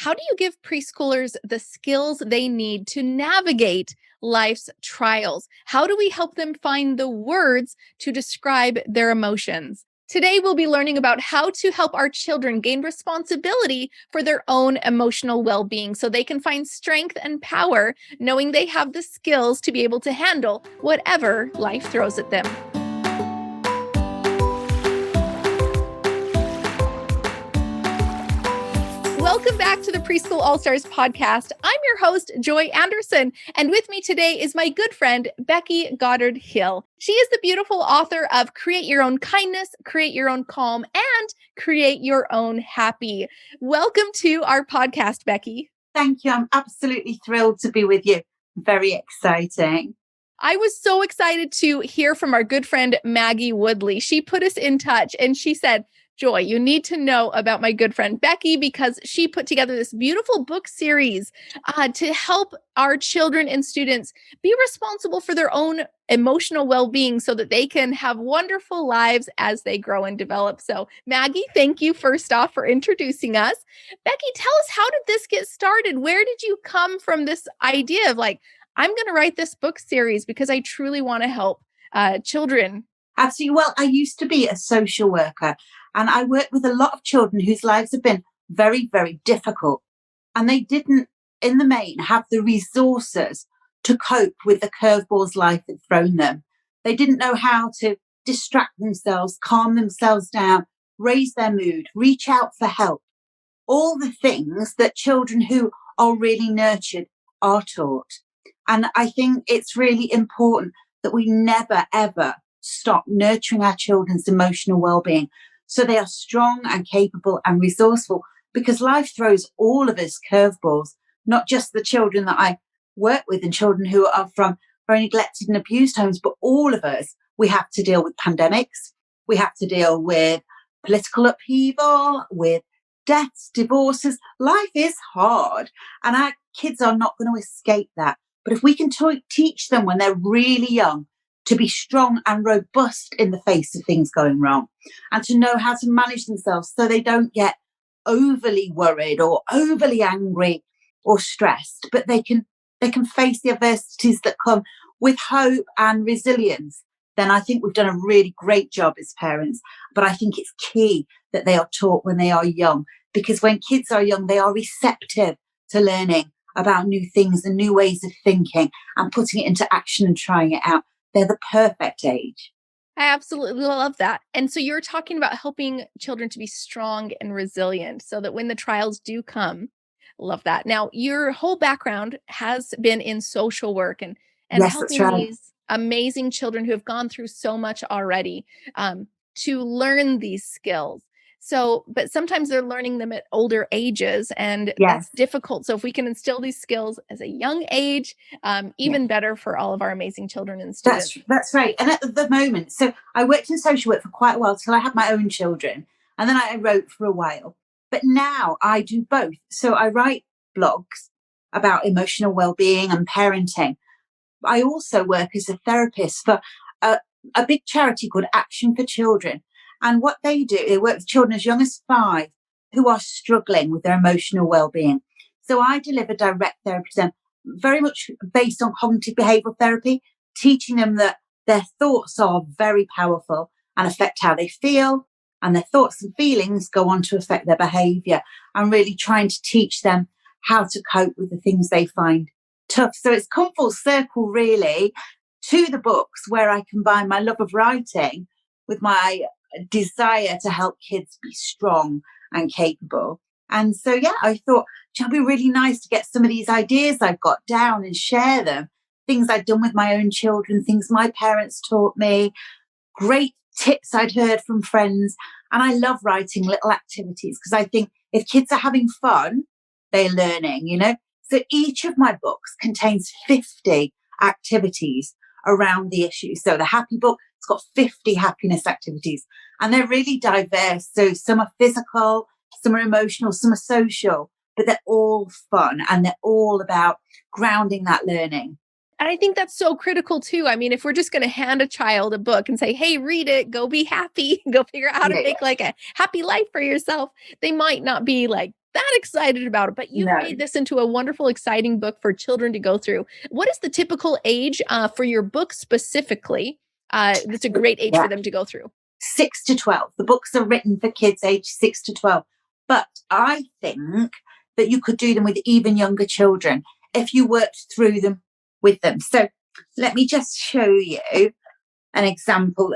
How do you give preschoolers the skills they need to navigate life's trials? How do we help them find the words to describe their emotions? Today, we'll be learning about how to help our children gain responsibility for their own emotional well being so they can find strength and power, knowing they have the skills to be able to handle whatever life throws at them. Welcome back to the Preschool All-Stars podcast. I'm your host, Joy Anderson, and with me today is my good friend, Becky Goddard-Hill. She is the beautiful author of Create Your Own Kindness, Create Your Own Calm, and Create Your Own Happy. Welcome to our podcast, Becky. Thank you. I'm absolutely thrilled to be with you. Very exciting. I was so excited to hear from our good friend, Maggie Woodley. She put us in touch and she said, Joy, you need to know about my good friend Becky because she put together this beautiful book series to help our children and students be responsible for their own emotional well-being so that they can have wonderful lives as they grow and develop. So Maggie, thank you first off for introducing us. Becky, tell us, how did this get started? Where did you come from this idea of I'm going to write this book series because I truly want to help children? Absolutely. Well, I used to be a social worker and I worked with a lot of children whose lives have been very, very difficult. And they didn't, in the main, have the resources to cope with the curveballs life had thrown them. They didn't know how to distract themselves, calm themselves down, raise their mood, reach out for help. All the things that children who are really nurtured are taught. And I think it's really important that we never, ever stop nurturing our children's emotional well-being so they are strong and capable and resourceful, because life throws all of us curveballs, not just the children that I work with and children who are from very neglected and abused homes, but all of us. We have to deal with pandemics. We have to deal with political upheaval, with deaths, divorces. Life is hard and our kids are not going to escape that. But if we can teach them when they're really young to be strong and robust in the face of things going wrong and to know how to manage themselves so they don't get overly worried or overly angry or stressed, but they can face the adversities that come with hope and resilience, then I think we've done a really great job as parents. But I think it's key that they are taught when they are young, because when kids are young, they are receptive to learning about new things and new ways of thinking and putting it into action and trying it out. They're the perfect age. I absolutely love that. And so you're talking about helping children to be strong and resilient so that when the trials do come, love that. Now, your whole background has been in social work and Yes, that's helping right. these amazing children who have gone through so much already to learn these skills. So, but sometimes they're learning them at older ages, and Yes, that's difficult. So if we can instill these skills as a young age, yes. even better for all of our amazing children and students. That's right. And at the moment, so I worked in social work for quite a while till I had my own children, and then I wrote for a while. But now I do both. So I write blogs about emotional well-being and parenting. I also work as a therapist for a, a big charity called Action for Children. And what they do, they work with children as young as 5 who are struggling with their emotional well-being. So I deliver direct therapy to them, very much based on cognitive behavioral therapy, teaching them that their thoughts are very powerful and affect how they feel, and their thoughts and feelings go on to affect their behavior, and really trying to teach them how to cope with the things they find tough. So it's come full circle, really, to the books where I combine my love of writing with my desire to help kids be strong and capable. And so, yeah, I thought it'd be really nice to get some of these ideas I've got down and share them. Things I'd done with my own children, things my parents taught me, great tips I'd heard from friends. And I love writing little activities because I think if kids are having fun, they're learning. So each of my books contains 50 activities around the issue. So the happy book, it's got 50 happiness activities, and they're really diverse. So some are physical, some are emotional, some are social, but they're all fun and they're all about grounding that learning. And I think that's so critical too. I mean, if we're just going to hand a child a book and say, hey, read it, go be happy, go figure out how to Yeah, make a happy life for yourself, they might not be that excited about it, but you No. made this into a wonderful, exciting book for children to go through. What is the typical age for your book specifically? That's a great age for them to go through. 6 to 12. The books are written for kids aged 6 to 12. But I think that you could do them with even younger children if you worked through them with them. So let me just show you an example.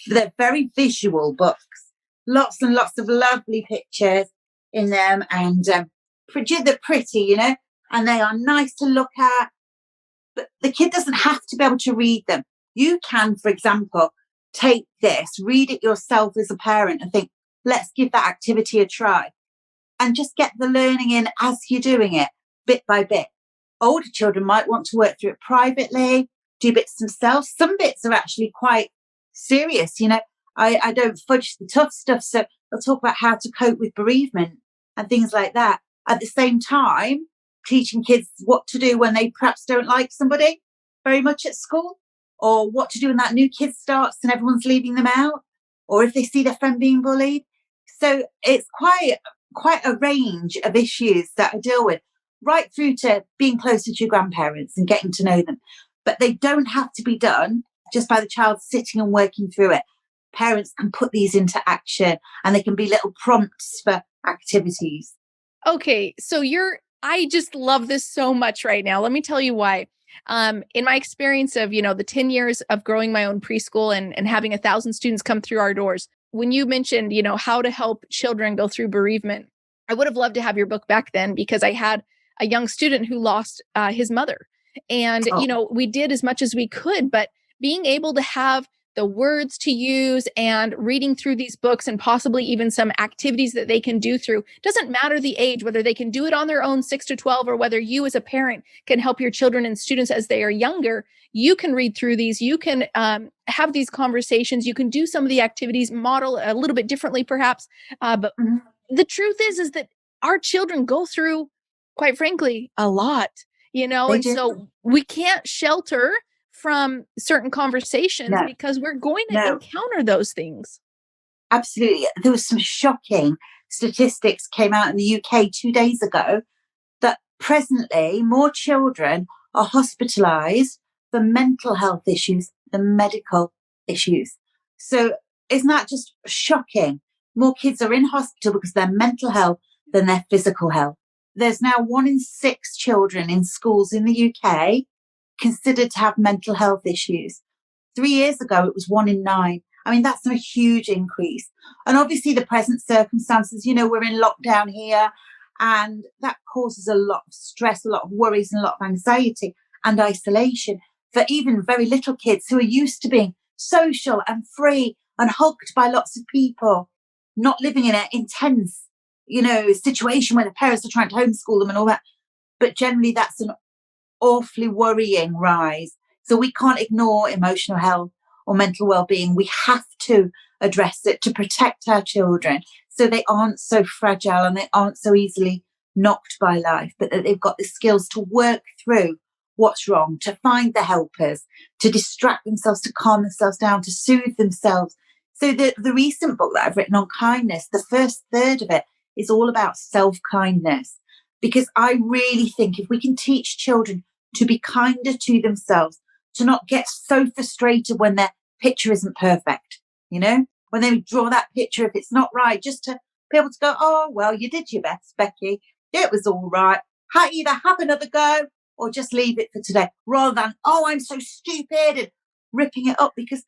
They're very visual books. Lots and lots of lovely pictures in them, and they're pretty, and they are nice to look at. But the kid doesn't have to be able to read them. You can, for example, take this, read it yourself as a parent and think, let's give that activity a try, and just get the learning in as you're doing it, bit by bit. Older children might want to work through it privately, do bits themselves. Some bits are actually quite serious. I don't fudge the tough stuff. So they'll talk about how to cope with bereavement and things like that. At the same time, teaching kids what to do when they perhaps don't like somebody very much at school, or what to do when that new kid starts and everyone's leaving them out, or if they see their friend being bullied. So it's quite a range of issues that I deal with, right through to being closer to your grandparents and getting to know them. But they don't have to be done just by the child sitting and working through it. Parents can put these into action, and they can be little prompts for activities. Okay, so I just love this so much right now. Let me tell you why. In my experience of, the 10 years of growing my own preschool and having 1,000 students come through our doors, when you mentioned, how to help children go through bereavement, I would have loved to have your book back then, because I had a young student who lost his mother. And, we did as much as we could, but being able to have the words to use and reading through these books, and possibly even some activities that they can do through, doesn't matter the age, whether they can do it on their own 6 to 12, or whether you as a parent can help your children and students as they are younger. You can read through these, you can have these conversations, you can do some of the activities, model a little bit differently perhaps. But the truth is that our children go through, quite frankly, a lot, They and do. so we can't shelter from certain conversations, No, because we're going to no, encounter those things. absolutely. There was some shocking statistics came out in the UK 2 days ago that presently more children are hospitalised for mental health issues than medical issues. So isn't that just shocking? More kids are in hospital because of their mental health than their physical health. There's now 1 in 6 children in schools in the UK considered to have mental health issues. 3 years ago, it was 1 in 9. I mean, that's a huge increase. And obviously the present circumstances, we're in lockdown here, and that causes a lot of stress, a lot of worries, and a lot of anxiety and isolation for even very little kids who are used to being social and free and hugged by lots of people, not living in an intense, situation where the parents are trying to homeschool them and all that. But generally, that's an awfully worrying rise. So we can't ignore emotional health or mental well-being. We have to address it to protect our children, so they aren't so fragile and they aren't so easily knocked by life, but that they've got the skills to work through what's wrong, to find the helpers, to distract themselves, to calm themselves down, to soothe themselves. So the recent book that I've written on kindness, the first third of it is all about self-kindness, because I really think if we can teach children to be kinder to themselves, to not get so frustrated when their picture isn't perfect, when they draw that picture, if it's not right, just to be able to go, oh, well, you did your best, Becky. It was all right. Either have another go or just leave it for today, rather than, oh, I'm so stupid, and ripping it up, because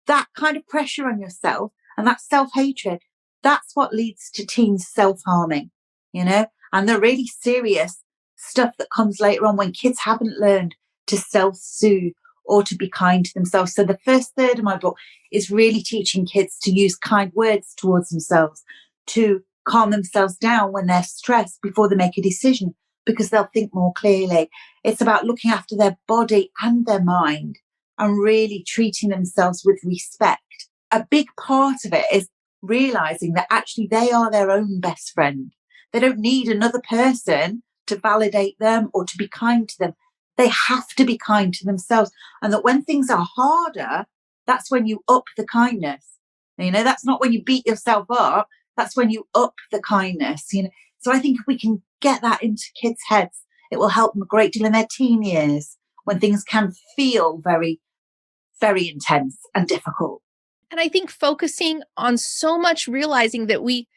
that kind of pressure on yourself and that self-hatred, that's what leads to teens self-harming, and the really serious stuff that comes later on when kids haven't learned to self-soothe or to be kind to themselves. So the first third of my book is really teaching kids to use kind words towards themselves, to calm themselves down when they're stressed before they make a decision, because they'll think more clearly. It's about looking after their body and their mind and really treating themselves with respect. A big part of it is realizing that actually they are their own best friend. They don't need another person to validate them or to be kind to them. They have to be kind to themselves. And that when things are harder, that's when you up the kindness. That's not when you beat yourself up. That's when you up the kindness. So I think if we can get that into kids' heads, it will help them a great deal in their teen years when things can feel very, very intense and difficult. And I think focusing on so much realizing that we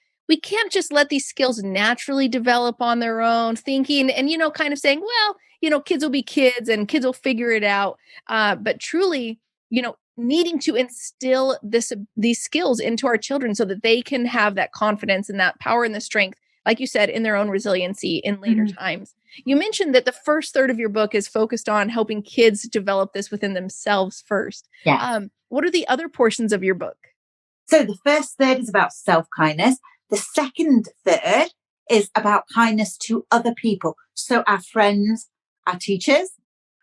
can't just let these skills naturally develop on their own, thinking and kind of saying, well, kids will be kids and kids will figure it out. But truly, needing to instill these skills into our children so that they can have that confidence and that power and the strength, like you said, in their own resiliency in later times. You mentioned that the first third of your book is focused on helping kids develop this within themselves first. Yeah. What are the other portions of your book? So the first third is about self-kindness. The second third is about kindness to other people. So our friends, our teachers,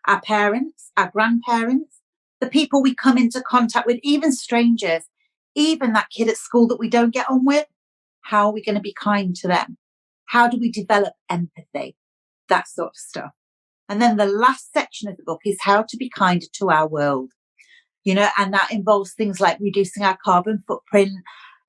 our parents, our grandparents, the people we come into contact with, even strangers, even that kid at school that we don't get on with. How are we going to be kind to them? How do we develop empathy? That sort of stuff. And then the last section of the book is how to be kinder to our world. And that involves things like reducing our carbon footprint.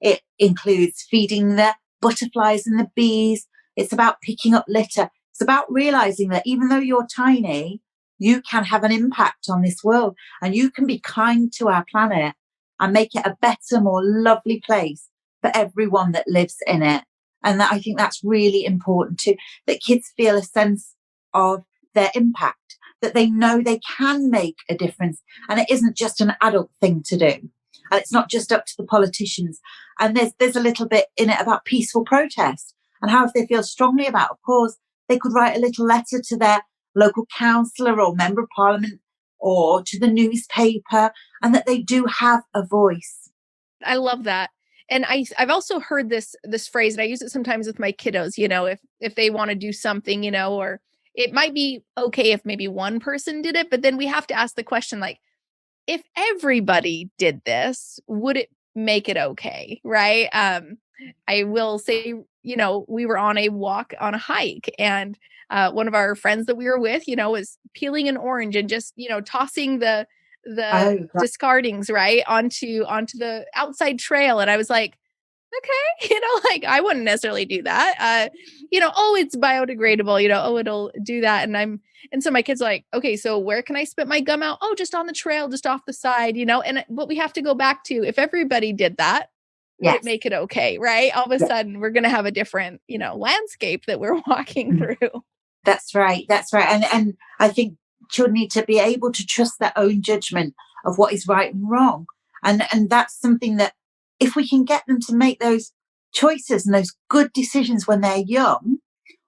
It includes feeding the butterflies and the bees. It's about picking up litter. It's about realizing that even though you're tiny, you can have an impact on this world and you can be kind to our planet and make it a better, more lovely place for everyone that lives in it. And I think that's really important too, that kids feel a sense of their impact, that they know they can make a difference. And it isn't just an adult thing to do. And it's not just up to the politicians. And there's a little bit in it about peaceful protest and how if they feel strongly about a cause, they could write a little letter to their local councillor or member of parliament or to the newspaper, and that they do have a voice. I love that. And I've also heard this phrase, and I use it sometimes with my kiddos, if they want to do something, or it might be okay if maybe one person did it, but then we have to ask the question, like, if everybody did this, would it make it okay? Right. I will say, we were on a walk on a hike and one of our friends that we were with, was peeling an orange and just, tossing the discardings right onto the outside trail. And I was like, okay, like I wouldn't necessarily do that. Oh, it's biodegradable, oh, it'll do that. And so my kid's like, okay, so where can I spit my gum out? Oh, just on the trail, just off the side, but we have to go back to if everybody did that, would it make it okay? Right. All of a sudden we're going to have a different, landscape that we're walking through. That's right. That's right. And I think children need to be able to trust their own judgment of what is right and wrong. And that's something that if we can get them to make those choices and those good decisions when they're young,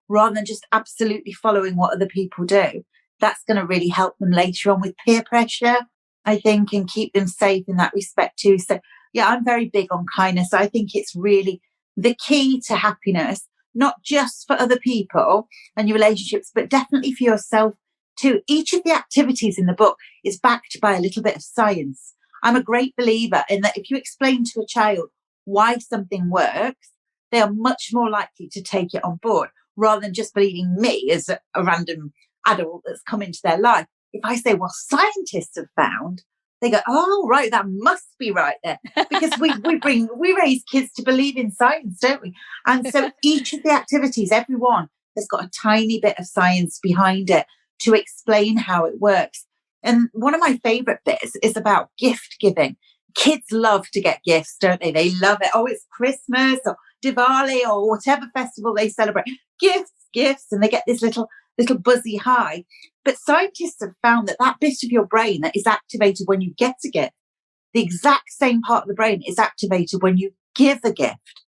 rather than just absolutely following what other people do, that's going to really help them later on with peer pressure, I think, and keep them safe in that respect too. So, yeah, I'm very big on kindness. I think it's really the key to happiness, not just for other people and your relationships, but definitely for yourself too. Each of the activities in the book is backed by a little bit of science. I'm a great believer in that if you explain to a child why something works, they are much more likely to take it on board rather than just believing me as a random adult that's come into their life. If I say, well, scientists have found, they go, oh, right, that must be right there. Because we raise kids to believe in science, don't we? And so each of the activities, every one, has got a tiny bit of science behind it to explain how it works. And one of my favorite bits is about gift giving. Kids love to get gifts, don't they? They love it. Oh, it's Christmas or Diwali or whatever festival they celebrate. Gifts, and they get this little buzzy high. But scientists have found that bit of your brain that is activated when you get a gift, the exact same part of the brain is activated when you give a gift,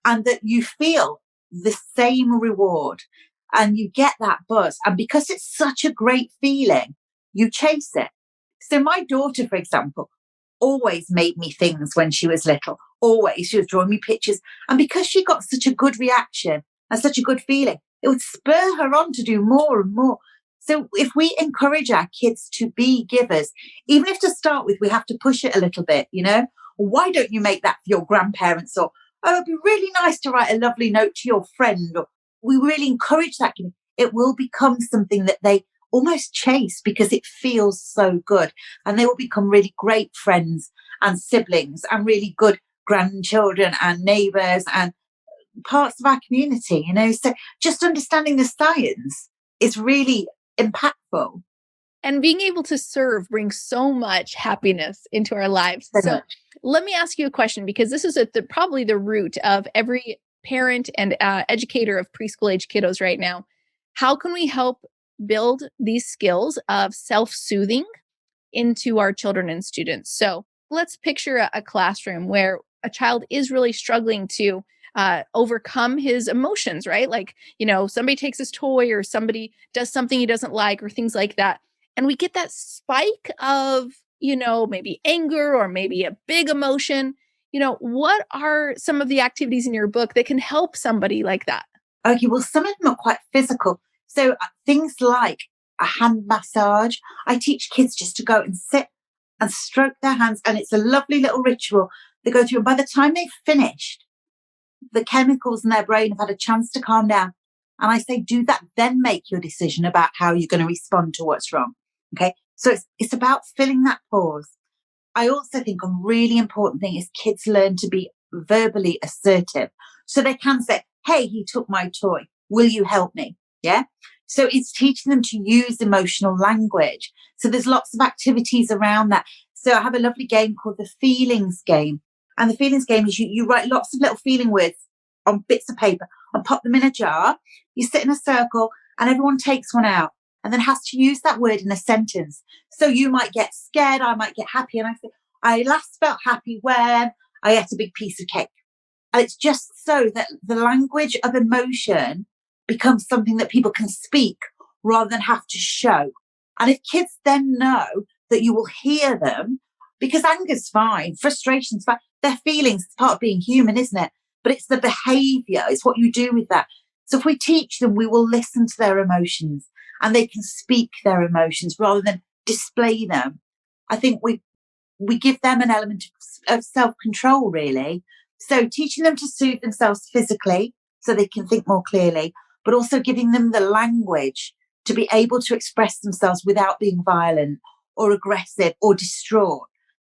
and that you feel the same reward and you get that buzz. And because it's such a great feeling, you chase it. So my daughter, for example, always made me things when she was little. Always. She was drawing me pictures. And because she got such a good reaction and such a good feeling, it would spur her on to do more and more. So if we encourage our kids to be givers, even if to start with, we have to push it a little bit, why don't you make that for your grandparents? Or, oh, it'd be really nice to write a lovely note to your friend. Or we really encourage that. It will become something that they almost chase because it feels so good. And they will become really great friends and siblings and really good grandchildren and neighbours and parts of our community, so just understanding the science is really impactful. And being able to serve brings so much happiness into our lives. So So much. let me ask you a question, because this is probably the root of every parent and educator of preschool age kiddos right now. How can we help build these skills of self-soothing into our children and students? So let's picture a classroom where a child is really struggling to overcome his emotions, right? Like, somebody takes his toy or somebody does something he doesn't like or things like that. And we get that spike of, maybe anger or maybe a big emotion. What are some of the activities in your book that can help somebody like that? Okay, well, some of them are quite physical. So things like a hand massage. I teach kids just to go and sit and stroke their hands. And it's a lovely little ritual they go through. And by the time they've finished, the chemicals in their brain have had a chance to calm down. And I say, do that, then make your decision about how you're going to respond to what's wrong. Okay. So it's about filling that pause. I also think a really important thing is kids learn to be verbally assertive. So they can say, hey, he took my toy. Will you help me? Yeah. So it's teaching them to use emotional language. So there's lots of activities around that. So I have a lovely game called the feelings game. And the feelings game is you write lots of little feeling words on bits of paper and pop them in a jar. You sit in a circle and everyone takes one out and then has to use that word in a sentence. So you might get scared, I might get happy. And I say, I last felt happy when I ate a big piece of cake. And it's just so that the language of emotion becomes something that people can speak rather than have to show. And if kids then know that you will hear them, because anger's fine, frustration's fine, their feelings is part of being human, isn't it? But it's the behavior, it's what you do with that. So if we teach them, we will listen to their emotions and they can speak their emotions rather than display them. I think we give them an element of self-control, really. So teaching them to soothe themselves physically so they can think more clearly, but also giving them the language to be able to express themselves without being violent or aggressive or distraught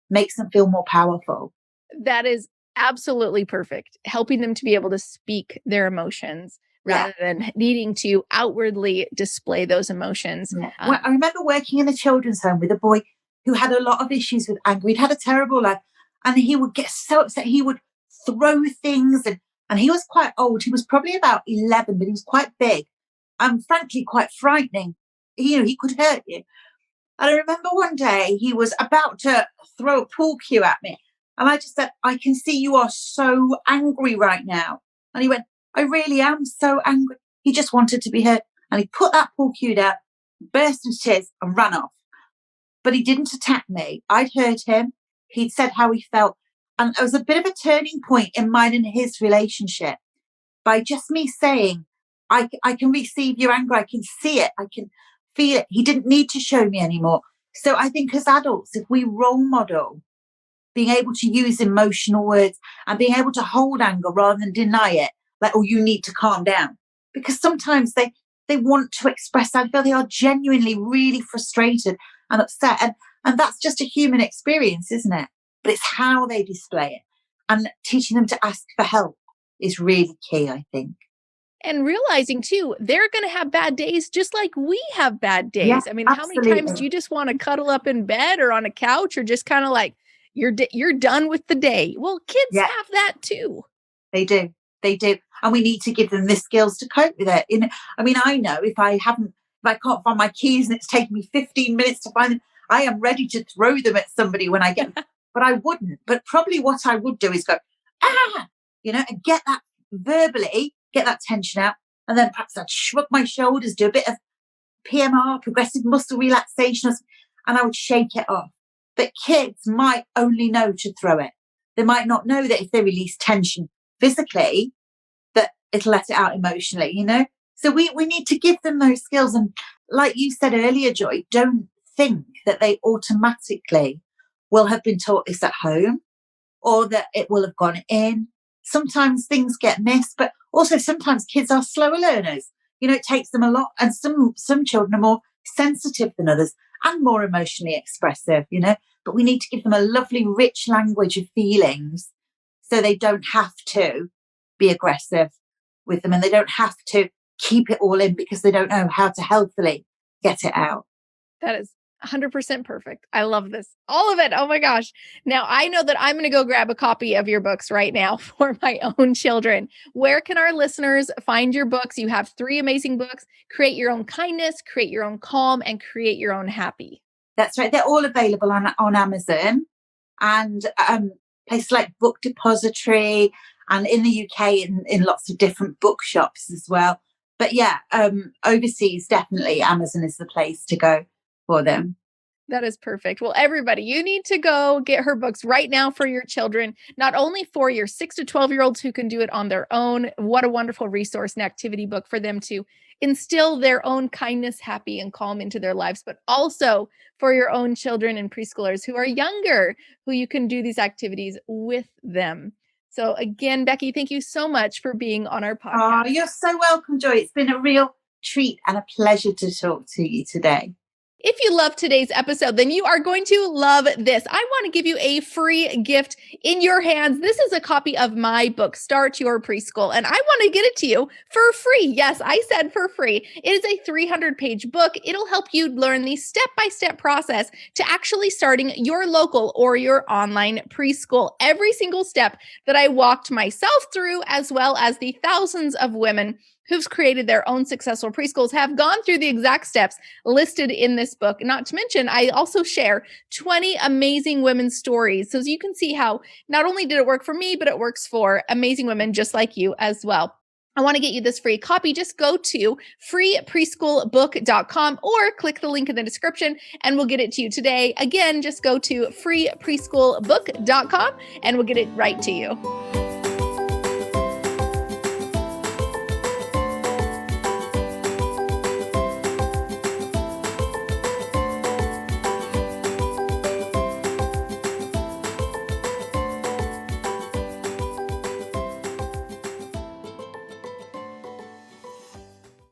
makes them feel more powerful. That is absolutely perfect. Helping them to be able to speak their emotions rather than needing to outwardly display those emotions. Yeah. Well, I remember working in a children's home with a boy who had a lot of issues with anger. He'd had a terrible life and he would get so upset. He would throw things and he was quite old. He was probably about 11, but he was quite big and frankly quite frightening. He could hurt you. And I remember one day he was about to throw a pool cue at me. And I just said, I can see you are so angry right now. And he went, I really am so angry. He just wanted to be heard. And he put that pool cue down, burst into tears and ran off. But he didn't attack me. I'd heard him. He'd said how he felt. And it was a bit of a turning point in mine and his relationship by just me saying, I can receive your anger. I can see it. I can feel it. He didn't need to show me anymore. So I think as adults, if we role model being able to use emotional words and being able to hold anger rather than deny it, like, oh, you need to calm down. Because sometimes they want to express, I feel they are genuinely really frustrated and upset. And that's just a human experience, isn't it? But it's how they display it. And teaching them to ask for help is really key, I think. And realizing too, they're going to have bad days just like we have bad days. Yeah, I mean, how many times do you just want to cuddle up in bed or on a couch or just kind of like you're done with the day? Well, kids have that too. They do. They do. And we need to give them the skills to cope with it. I know if I can't find my keys and it's taken me 15 minutes to find them, I am ready to throw them at somebody when I get them. But I wouldn't. But probably what I would do is go, and get that verbally, get that tension out. And then perhaps I'd shrug my shoulders, do a bit of PMR, progressive muscle relaxation, and I would shake it off. But kids might only know to throw it. They might not know that if they release tension physically, that it'll let it out emotionally, So we need to give them those skills. And like you said earlier, Joy, don't think that they automatically will have been taught this at home or that it will have gone in. Sometimes things get missed, but also sometimes kids are slower learners. It takes them a lot. And some children are more sensitive than others and more emotionally expressive, but we need to give them a lovely, rich language of feelings so they don't have to be aggressive with them, and they don't have to keep it all in because they don't know how to healthily get it out. That is 100% perfect. I love this. All of it. Oh my gosh. Now I know that I'm going to go grab a copy of your books right now for my own children. Where can our listeners find your books? You have 3 amazing books: Create Your Own Kindness, Create Your Own Calm, and Create Your Own Happy. That's right. They're all available on Amazon and places like Book Depository, and in the UK in lots of different bookshops as well. But yeah, overseas, definitely Amazon is the place to go for them. That is perfect. Well, everybody, you need to go get her books right now for your children, not only for your 6 to 12-year-olds who can do it on their own. What a wonderful resource and activity book for them to instill their own kindness, happy, and calm into their lives, but also for your own children and preschoolers who are younger, who you can do these activities with them. So again, Becky, thank you so much for being on our podcast. Oh, you're so welcome, Joy. It's been a real treat and a pleasure to talk to you today. If you love today's episode, then you are going to love this. I want to give you a free gift in your hands. This is a copy of my book, Start Your Preschool, and I want to get it to you for free. Yes, I said for free. It is a 300-page book. It'll help you learn the step-by-step process to actually starting your local or your online preschool. Every single step that I walked myself through, as well as the thousands of women who've created their own successful preschools, have gone through the exact steps listed in this book. Not to mention, I also share 20 amazing women's stories. So you can see how not only did it work for me, but it works for amazing women just like you as well. I want to get you this free copy. Just go to freepreschoolbook.com or click the link in the description and we'll get it to you today. Again, just go to freepreschoolbook.com and we'll get it right to you.